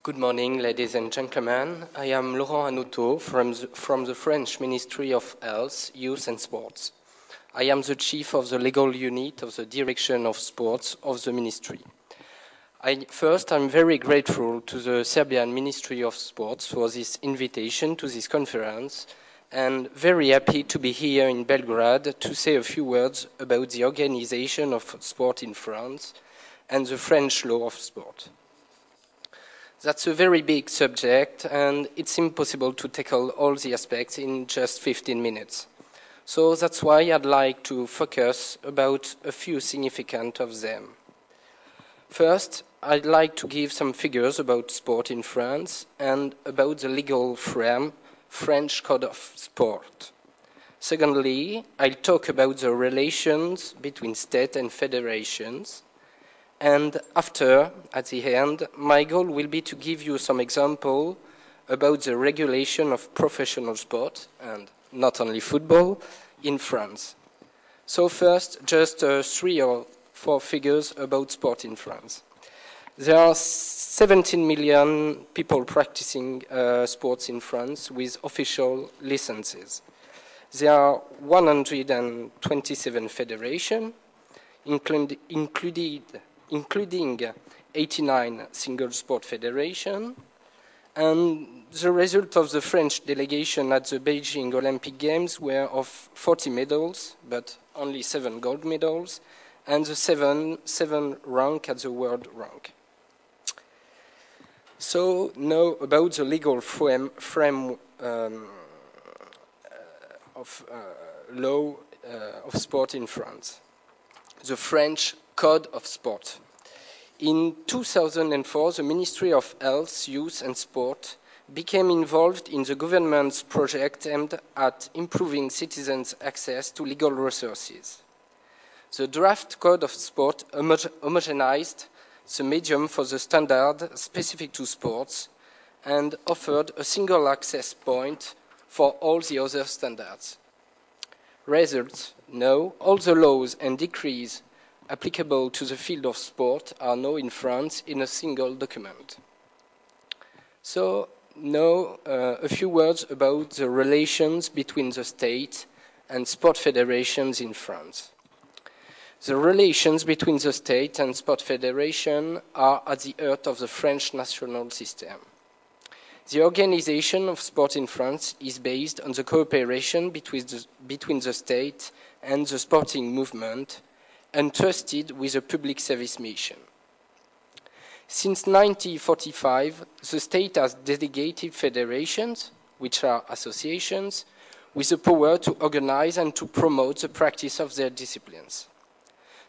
Good morning, ladies and gentlemen. I am Loren Hanoto from the French Ministry of Health, Youth and Sports. I am the chief of the legal unit of the Direction of Sports of the Ministry. First, I'm very grateful to the Serbian Ministry of Sports for this invitation to this conference, and very happy to be here in Belgrade to say a few words about the organization of sport in France and the French law of sport. That's a very big subject, and it's impossible to tackle all the aspects in just 15 minutes. So that's why I'd like to focus about a few significant of them. First, I'd like to give some figures about sport in France and about the legal frame, French Code of Sport. Secondly, I'll talk about the relations between state and federations. And after, at the end, my goal will be to give you some example about the regulation of professional sport, and not only football, in France. So first, just 3 or 4 figures about sport in France. There are 17 million people practicing sports in France with official licenses. There are 127 federations, including 89 single sport federations, and the result of the French delegation at the Beijing Olympic Games were of 40 medals, but only 7 gold medals, and the 7 rank at the world rank. So now about the legal frame of law of sport in France. The French Code of Sport. In 2004, the Ministry of Health, Youth and Sport became involved in the government's project aimed at improving citizens' access to legal resources. The draft Code of Sport homogenized the medium for the standard specific to sports and offered a single access point for all the other standards. Results: now all the laws and decrees applicable to the field of sport are now in France in a single document. So now a few words about the relations between the state and sport federations in France. The relations between the state and sport federation are at the heart of the French national system. The organization of sport in France is based on the cooperation between the state and the sporting movement, entrusted with a public service mission. Since 1945, the state has delegated federations, which are associations, with the power to organize and to promote the practice of their disciplines.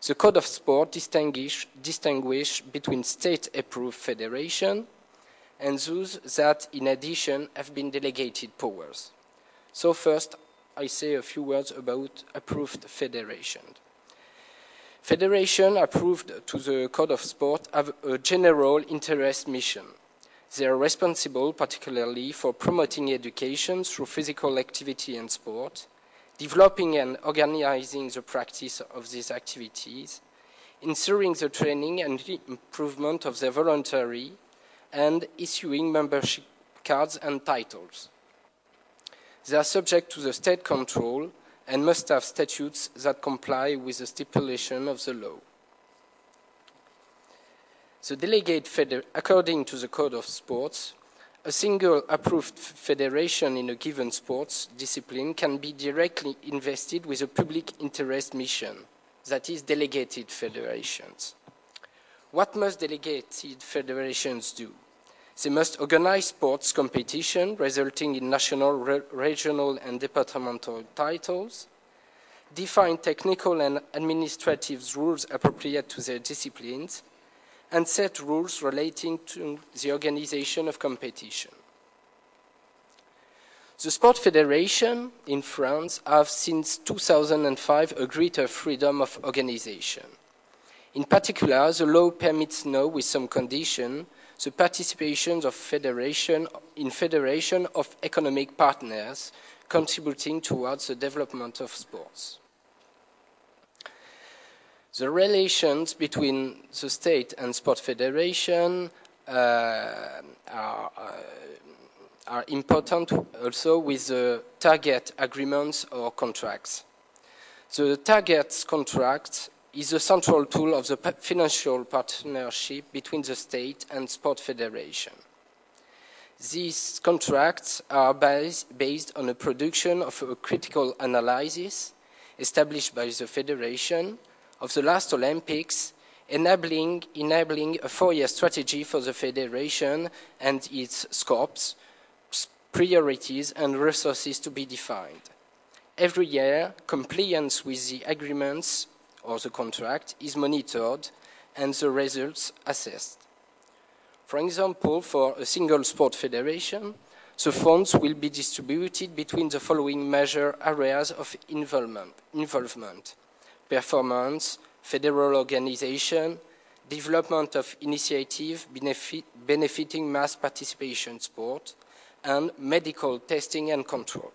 The Code of Sport distinguish between state-approved federations and those that, in addition, have been delegated powers. So first, I say a few words about approved federations. Federations approved to the Code of Sport have a general interest mission. They are responsible particularly for promoting education through physical activity and sport, developing and organizing the practice of these activities, ensuring the training and improvement of their voluntary, and issuing membership cards and titles. They are subject to the state control and must have statutes that comply with the stipulation of the law. The delegate according to the Code of Sports, a single approved federation in a given sports discipline can be directly invested with a public interest mission, that is, delegated federations. What must delegated federations do? They must organize sports competition resulting in national, regional, and departmental titles, define technical and administrative rules appropriate to their disciplines, and set rules relating to the organization of competition. The sport federation in France have since 2005 a greater freedom of organization. In particular, the law permits now, with some condition, the participation of federation of economic partners contributing towards the development of sports. The relations between the state and sport federation are are important also with the target agreements or contracts. The target contract is a central tool of the financial partnership between the state and sport federation. These contracts are based on a production of a critical analysis established by the federation of the last Olympics, enabling a 4-year strategy for the federation and its scopes, priorities and resources to be defined. Every year, compliance with the agreements or the contract is monitored and the results assessed. For example, for a single sport federation, the funds will be distributed between the following major areas of involvement: performance, federal organization, development of initiative benefiting mass participation sport, and medical testing and control.